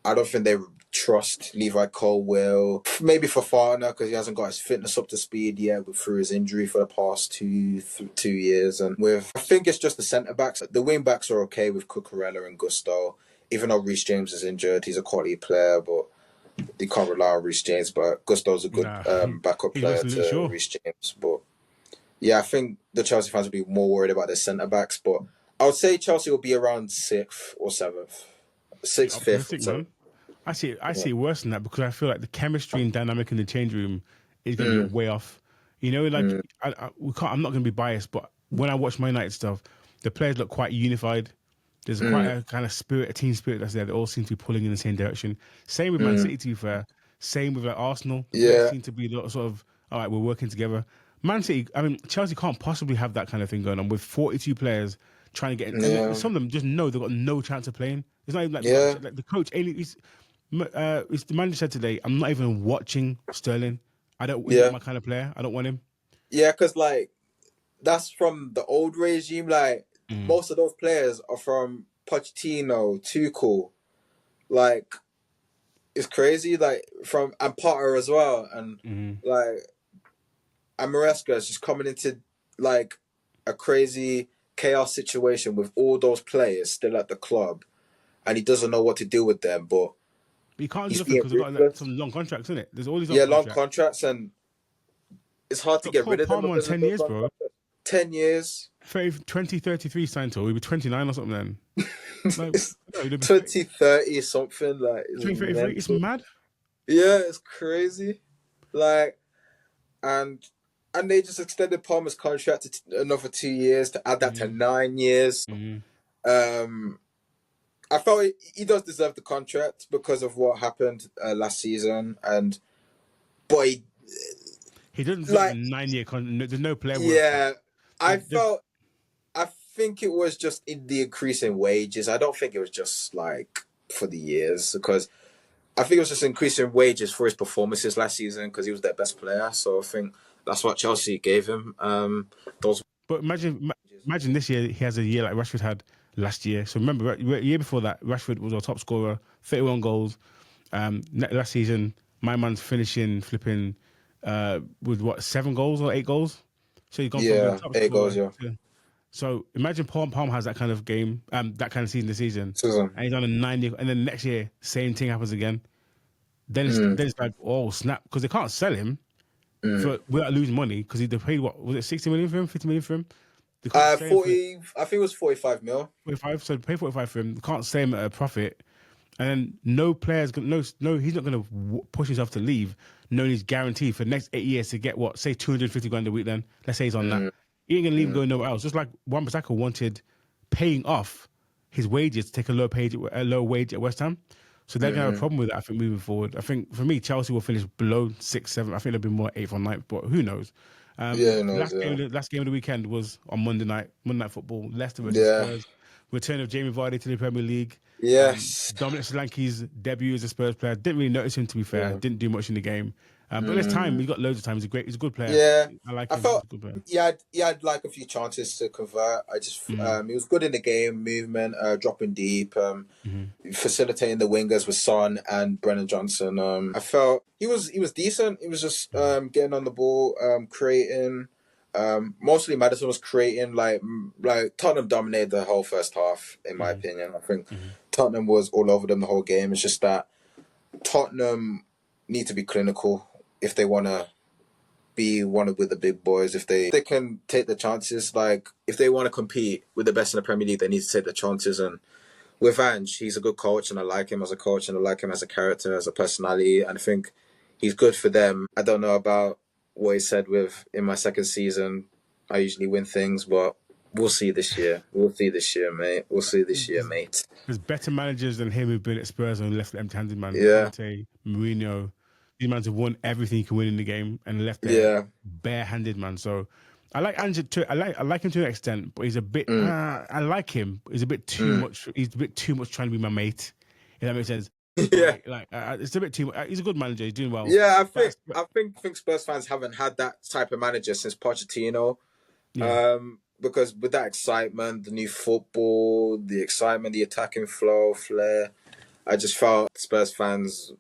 I don't think they trust Levi Colwill. Maybe Fofana, because he hasn't got his fitness up to speed yet through his injury for the past 2 years. And I think it's just the centre backs. The wing backs are okay with Cucurella and Gusto. Even though Reece James is injured, he's a quality player, but you can't rely on Reece James. But Gusto's a good backup player to Reece James. But Yeah, I think the Chelsea fans will be more worried about their centre backs, but I would say Chelsea will be around sixth or seventh, You're sixth, fifth, or optimistic, seventh. man. I Yeah. see it worse than that because I feel like the chemistry and dynamic in the change room is going to be Mm, way off. You know, like mm, we can't. I'm not going to be biased, but when I watch My United stuff, the players look quite unified. There's quite mm, a kind of spirit, a team spirit that's there. They all seem to be pulling in the same direction. Same with Man mm. City, to be fair. Same with like Arsenal. The players Yeah, seem to be sort of all right. We're working together. Man City, I mean Chelsea can't possibly have that kind of thing going on with 42 players trying to get in, and yeah, some of them just know they've got no chance of playing. It's not even like they got yeah, like the coach. It's the manager said today. I'm not even watching Sterling. I don't. He's not yeah, my kind of player. I don't want him. yeah. Because like that's from the old regime. Like Mm, most of those players are from Pochettino, Tuchel. Like it's crazy. Like from and Potter as well, and mm. like and Maresca is just coming into like a crazy chaos situation with all those players still at the club, and he doesn't know what to do with them. But But you can't do he's nothing being because they've got like, ruthless. some long contracts, isn't it? There's all these long Yeah, long contracts. contracts, and it's hard to Got get Cole rid of them Palmer on because of 10 those years, long bro. contracts. 10 years. 2033 signed to. He'll be 29 or something then. Like, It's no, he'll be 2030 something. Like it's 2033. It's mental. mad. Yeah, it's crazy. Like and and they just extended Palmer's contract to another 2 years to add that to Mm, 9 years. mm. Um, I felt he does deserve the contract because of what happened last season, and boy, He doesn't deserve the like 9 year contract. There's no player worth that. yeah, I There's, felt I think it was just in the increase in wages. I don't think it was just like for the years because I think it was just increasing wages for his performances last season because he was their best player. So I think that's what Chelsea gave him. Those but imagine this year he has a year like Rashford had last year. So remember, year before that, Rashford was our top scorer, 31 goals. Last season, my man's finishing flipping with what 7 goals or 8 goals. So he's gone from being yeah, top eight goals, scorer yeah, to. So imagine Palm has that kind of game, that kind of season this season, season. and he's on a 9 year, and then next year same thing happens again. Mm, Then it's like oh snap because they can't sell him mm. for without losing money because they paid what was it 60 million for him, 50 million for him. They can't sell him for 40. I think it was 45 mil. 45, so they pay 45 for him. They can't sell him at a profit, and then no player's gonna no he's not gonna push himself to leave. Knowing he's guaranteed for the next 8 years to get what say 250 grand a week. Then let's say he's on that. Mm, He ain't gonna leave and mm, go nowhere else. Just like Wan-Bissaka wanted paying off his wages to take a low wage at West Ham. So they're gonna have a mm. problem with that. I think moving forward. I think for me, Chelsea will finish below 6, 7. I think they'll be more 8th or 9th, but who knows? Yeah, who knows? Yeah, Last game of the weekend was on Monday night football. Leicester versus yeah, Spurs. Return of Jamie Vardy to the Premier League. yes, Dominic Solanke's debut as a Spurs player. Didn't really notice him to be fair. yeah. Didn't do much in the game. But there's time. Mm. He's got loads of time. He's a good player. Yeah, I like I him. He's felt a good player. he had like a few chances to convert. He was good in the game, movement, dropping deep, facilitating the wingers with Son and Brennan Johnson. I felt he was decent. He was just getting on the ball, creating. Mostly Madison was creating like Tottenham dominated the whole first half in my Mm-hmm. opinion. I think Mm-hmm. Tottenham was all over them the whole game. It's just that Tottenham need to be clinical if they want to be one of with the big boys. If they can take the chances, like if they want to compete with the best in the Premier League, they need to take the chances. And with Ange, he's a good coach, and I like him as a coach, and I like him as a character, as a personality, and I think he's good for them. I don't know about what he said with in my second season. I usually win things, but we'll see this year. We'll see this year, mate. We'll see this year, mate. There's better managers than him who've been at Spurs and left empty-handed, man. Yeah, Conte, Mourinho, these men have won everything you can win in the game and left there yeah. bare-handed, man. So I like Ange I like him to an extent, but he's a bit. Mm. I like him. He's a bit too Mm. much. He's a bit too much trying to be my mate. If that makes sense. Yeah. It's a bit too much. He's a good manager. He's doing well. Yeah, I think But I think Spurs fans haven't had that type of manager since Pochettino. yeah, Because with that excitement, the new football, the excitement, the attacking flow, flair, I just felt Spurs fans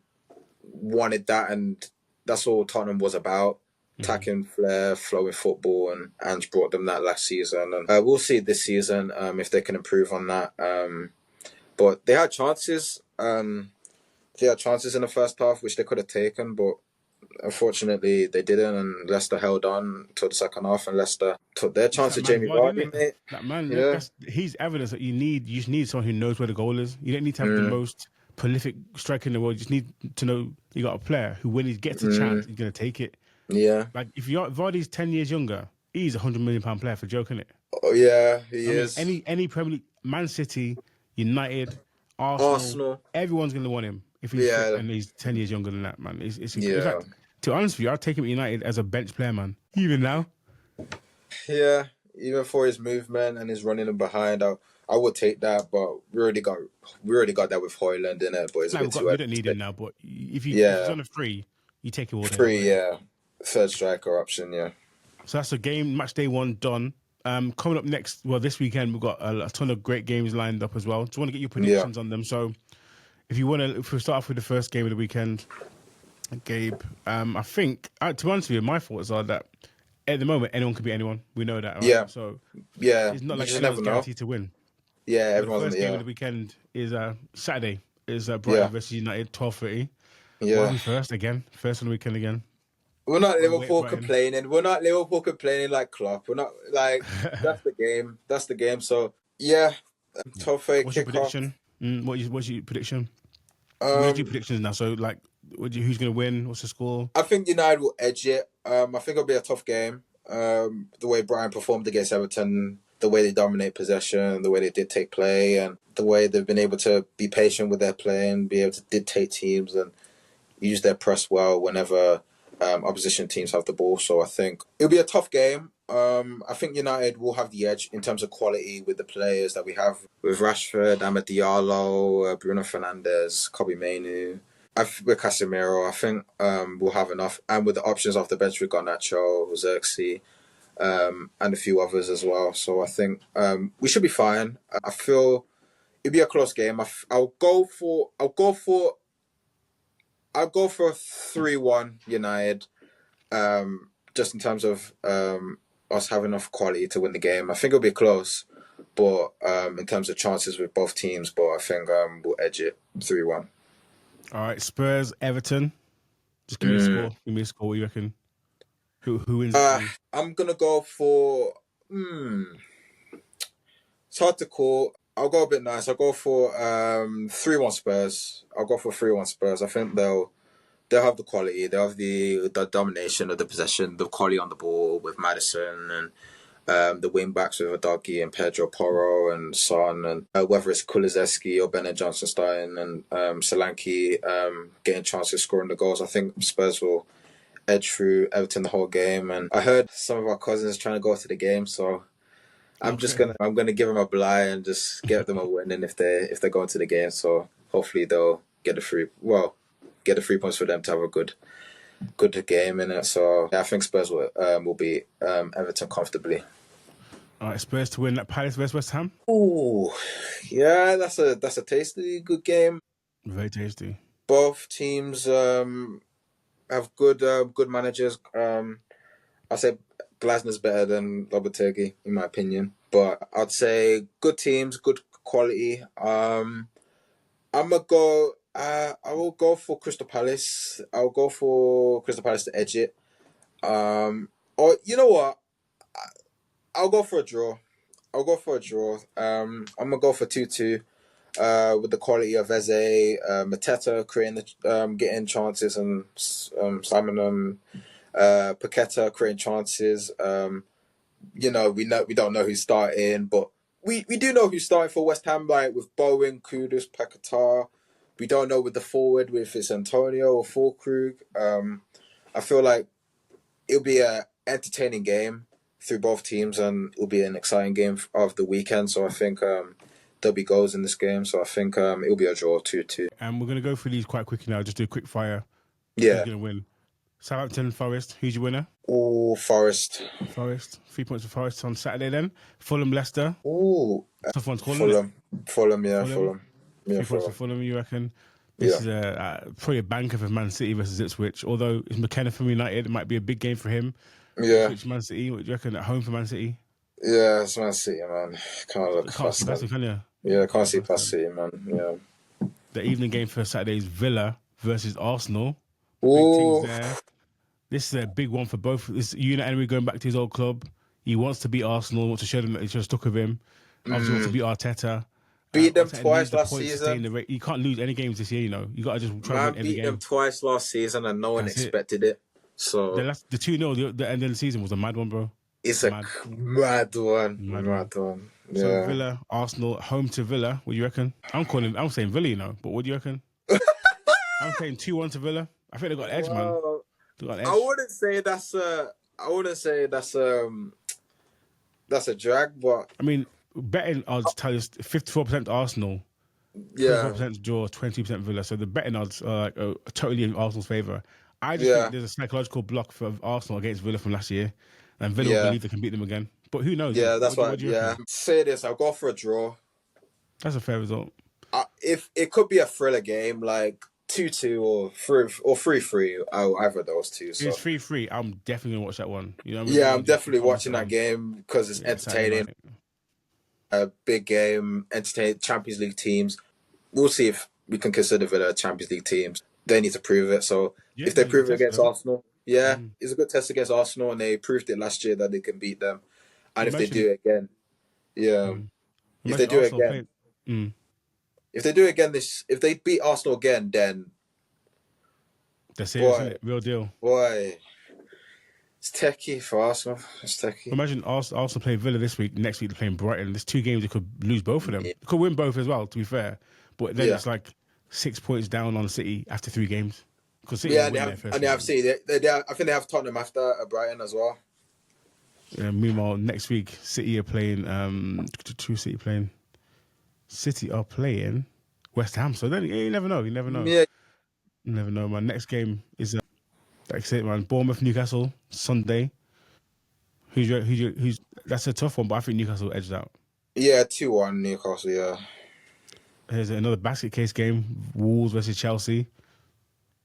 wanted that, and that's all Tottenham was about. Attacking flair, flowing football, and Ange brought them that last season. And we'll see this season if they can improve on that. But they had chances. They had chances in the first half, which they could have taken, but unfortunately, they didn't, and Leicester held on till the second half, and Leicester took their It's chance that at man Jamie Vardy, isn't Vardy, it? mate. That man, Yeah. he's evidence that you just need someone who knows where the goal is. You don't need to have the Mm, most prolific striker in the world. You just need to know you got a player who, when he gets a chance, mm, he's going to take it. yeah. Like, if Vardy's 10 years younger, he's £100 million player for joking it. Oh, yeah, he I mean, is. any Premier League, Man City, United, Arsenal, Arsenal. everyone's going to want him if he's fit Yeah. and he's 10 years younger than that, man. In Yeah. fact, to be honest with you, I'd take him at United as a bench player, man. Even now. Yeah. Even for his movement and his running in behind, I would take that, but we already got that with Hoyland in it, but it's a No, bit too we early don't to need say. him now, but if he's Yeah. on a free, you take him all day long, Free, innit? yeah. Third striker option, yeah. So that's a game, match day one done. Coming up next, well, this weekend we've got a ton of great games lined up as well. Just want to get your Yeah. predictions on them. So, if we start off with the first game of the weekend, Gabe, I think to be honest with you, my thoughts are that at the moment anyone could be anyone. We know that, right? Yeah. So Yeah. it's not You like just anyone's never know. guaranteed to win. Yeah, But the everyone's on first the, game of yeah. the weekend is Saturday. Is Brighton Yeah. versus United, 12:30. Why are Yeah. we first again? First on the weekend again. We're not Wait, Liverpool Brighton. complaining. We're not Liverpool complaining like Klopp. We're not like that's the game. That's the game. So yeah, 12:30 What's your kickoff. prediction? What's your prediction? We're gonna do Um, predictions now. So, like, who's gonna win? What's the score? I think United will edge it. I think it'll be a tough game. The way Brighton performed against Everton, the way they dominate possession, the way they did take play, and the way they've been able to be patient with their play and be able to dictate teams and use their press well whenever opposition teams have the ball. So I think it'll be a tough game. I think United will have the edge in terms of quality with the players that we have with Rashford, Amad Diallo, Bruno Fernandes, Kobe Mainoo. With Casemiro, I think we'll have enough. And with the options off the bench, we've got Nacho, Xerxes, and a few others as well. So I think we should be fine. I feel it'll be a close game. I'll go for a 3-1 United. Just in terms of us having enough quality to win the game. I think it'll be close, but in terms of chances with both teams, but I think we'll edge it 3-1. All right, Spurs, Everton. Just give me a score. Give me a score. What do you reckon? Who wins it for you? I'm gonna go for. It's hard to call. I'll go a bit nice. I'll go for 3-1 Spurs. I'll go for 3-1 Spurs. I think they'll have the quality. They'll have the domination of the possession, the quality on the ball with Maddison and the wing backs with Adagi and Pedro Porro and Son, and whether it's Kulizeski or Bennett Johnson starting and Solanke getting chances scoring the goals. I think Spurs will edge through Everton the whole game. And I heard some of our cousins trying to go to the game, so I'm gonna give them a bly and just get them a win. And if they're going to the game, so hopefully they'll get the 3 points for them to have a good game in it. So yeah, I think Spurs will beat Everton comfortably. All right, Spurs to win at Palace versus West Ham. Ooh, yeah, that's a tasty good game. Very tasty. Both teams have good managers. I say Glasner's better than Lopetegui in my opinion, but I'd say good teams, good quality. I'm gonna go. I will go for Crystal Palace. I'll go for Crystal Palace to edge it. Or you know what? I'll go for a draw. I'm gonna go for 2-2. With the quality of Eze, Mateta creating getting chances, and Simon Paqueta creating chances. We don't know who's starting, but we do know who's starting for West Ham, like with Bowen, Kudus, Paqueta. We don't know with the forward if it's Antonio or Fulkrug. I feel like it'll be an entertaining game through both teams, and it'll be an exciting game of the weekend. So I think there'll be goals in this game. So I think it'll be a draw 2-2. And we're going to go through these quite quickly now. Just do a quick fire. Yeah. Who's going to win? Southampton, Forest. Who's your winner? Oh, Forest. 3 points for Forest on Saturday then. Fulham, Leicester. Oh, Tough one's calling it. Fulham. Yeah, Fulham. 3 points for Fulham, you reckon? This is probably a banker for Man City versus Ipswich. Although it's McKenna from United, it might be a big game for him. Yeah. Ipswich, Man City. What do you reckon? At home for Man City? Yeah, it's Man City, man. Can't look past That's them. can you? Yeah, can't see past City, man. Yeah. The evening game for Saturday is Villa versus Arsenal. Big Ooh, things there. This is a big one for both. This Unai Emery going back to his old club. He wants to beat Arsenal. Wants to show them that he's just stuck with him. Obviously, wants to beat Arteta. Beat them Arteta needs twice the last points to stay in season. the rate. You can't lose any games this year. You know, you got to just try and Man win every beat them game. twice last season, and no one That's it. expected it. So The 2-0, the end of the season was a mad one, bro. it's a mad one. Mad one. Yeah. So Villa, Arsenal, home to Villa. What do you reckon? I'm saying Villa, you know, but what do you reckon? I'm saying 2-1 to Villa. I think they got an edge, man. They got an edge. I wouldn't say that's a drag, but I mean, betting odds tell us 54% Arsenal, yeah, 24% draw, 20% Villa. So the betting odds are totally in Arsenal's favour. I just think there's a psychological block for Arsenal against Villa from last year, and Villa will believe they can beat them again. But who knows? Yeah, that's why. Yeah, say this. I'll go for a draw. That's a fair result. If it could be a thriller game, like 2-2 or 3-3, either of those two. So. If it's 3-3, I'm definitely gonna watch that one. You know, I'm definitely watching that game because it's entertaining. A big game, entertaining Champions League teams. We'll see if we can consider Villa Champions League teams. They need to prove it. So if they prove it against Arsenal, it's a good test against Arsenal, and they proved it last year that they can beat them. And if they do it again, if they do it again. If they do it again, if they beat Arsenal again, then that's it, isn't it? Real deal. Boy, it's techie for Arsenal. It's techie. Imagine Arsenal play Villa this week. Next week they're playing Brighton. There's 2 games they could lose both of them. They could win both as well, to be fair. But then it's like 6 points down on City after 3 games. Because City and they have City. I think they have Tottenham after Brighton as well. Meanwhile, next week City are playing. City are playing West Ham. So then you never know. Yeah. You never know, man. Next game is that's it, man. Bournemouth, Newcastle, Sunday. Who's that's a tough one, but I think Newcastle edged out. Yeah, 2-1 Newcastle, yeah. Here's another basket case game. Wolves versus Chelsea.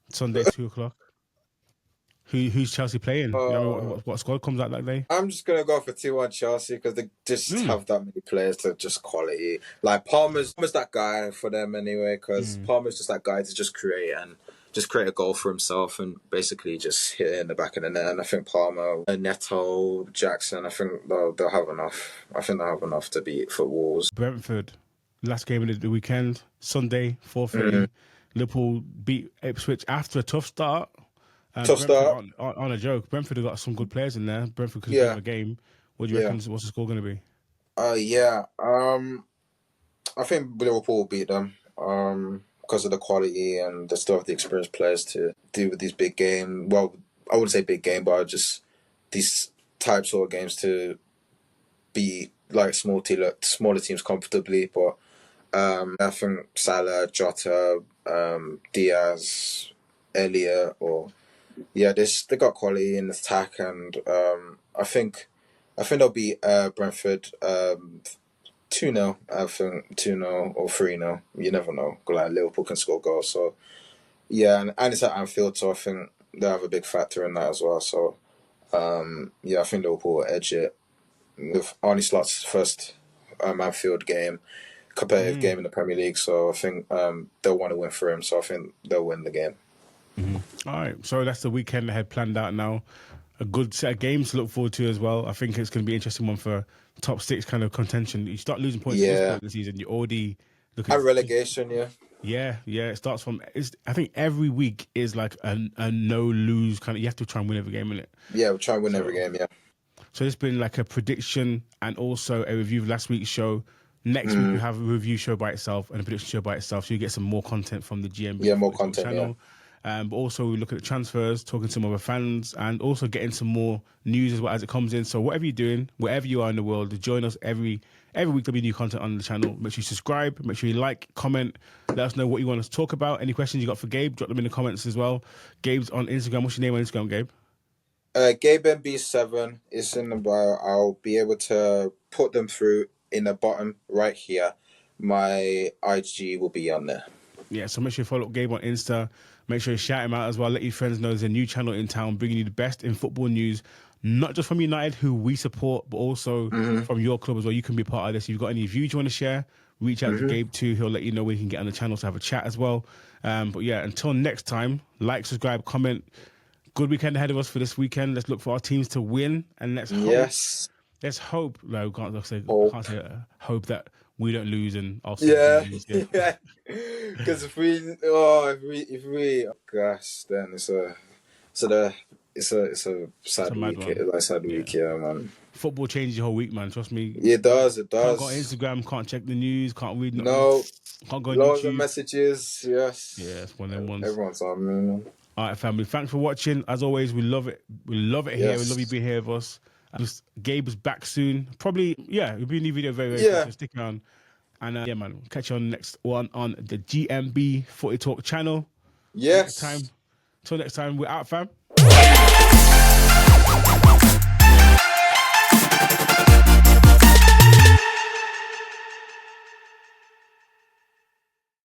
Sunday, 2:00. Who's Chelsea playing? You know what squad comes out that day? I'm just going to go for 2-1 Chelsea because they just have that many players to just quality. Like Palmer's that guy for them anyway, because Palmer's just that guy to just create a goal for himself and basically just hit it in the back of the net. And I think Palmer, Neto, Jackson, I think they'll have enough. I think they'll have enough to beat for Wolves. Brentford, last game of the weekend, Sunday, 4:30. Liverpool beat Ipswich after a tough start. Tough start. On a joke. Brentford have got some good players in there. Brentford could win a game. What do you reckon? What's the score going to be? I think Liverpool will beat them because of the quality and they still have the experienced players to deal with these big games. Well, I wouldn't say big game, but just these types of games to beat like smaller teams comfortably. But I think Salah, Jota, Diaz, Elliott, they got quality in the attack, and I think they'll beat Brentford 2-0. I think 2-0 or 3-0. You never know. Like Liverpool can score goals, so and it's at Anfield, so I think they have a big factor in that as well. So I think Liverpool will edge it with Arne Slot's first Anfield game, competitive game in the Premier League. So I think they'll want to win for him. So I think they'll win the game. All right, so that's the weekend ahead planned out now. A good set of games to look forward to as well. I think it's going to be an interesting one for top 6 kind of contention. You start losing points at this point of the season, you already look at relegation. Yeah. It starts from. I think every week is like a no-lose kind of. You have to try and win every game, innit? Yeah, we'll try and win every game. Yeah. So it's been like a prediction and also a review of last week's show. Next week we have a review show by itself and a prediction show by itself, so you get some more content from the GMB. Yeah, more content. Channel. Yeah. But also we look at the transfers, talking to some other fans, and also getting some more news as well as it comes in. So whatever you're doing, wherever you are in the world, join us every week. There'll be new content on the channel. Make sure you subscribe. Make sure you like, comment. Let us know what you want us to talk about. Any questions you got for Gabe, drop them in the comments as well. Gabe's on Instagram. What's your name on Instagram, Gabe? GabeMB7 is in the bio. I'll be able to put them through in the bottom right here. My IG will be on there. Yeah, so make sure you follow Gabe on Insta. Make sure you shout him out as well. Let your friends know there's a new channel in town bringing you the best in football news, not just from United, who we support, but also from your club as well. You can be part of this. If you've got any views you want to share, reach out to Gabe too. He'll let you know when you can get on the channel to have a chat as well. But yeah, until next time, like, subscribe, comment, Good weekend ahead of us for this weekend. Let's look for our teams to win, and let's hope. No, can't say hope that we don't lose and Arsenal don't lose. Yeah. Because if we, oh gosh, then it's a sad mad week. one. It's a sad week, yeah, man. Football changes your whole week, man. Trust me. It does. Can't go on Instagram. Can't check the news. Can't read. No. Can't go on Loads YouTube. of messages. Yes. Yeah, it's one of them ones. Everyone's on, man. All right, family. Thanks for watching. As always, we love it. We love it here. We love you being here with us. Gabe is back soon. Probably, it'll be a new video very soon. So stick around. And man, catch you on the next one on the GMB Footy Talk channel. Yes. Till next time, we're out, fam.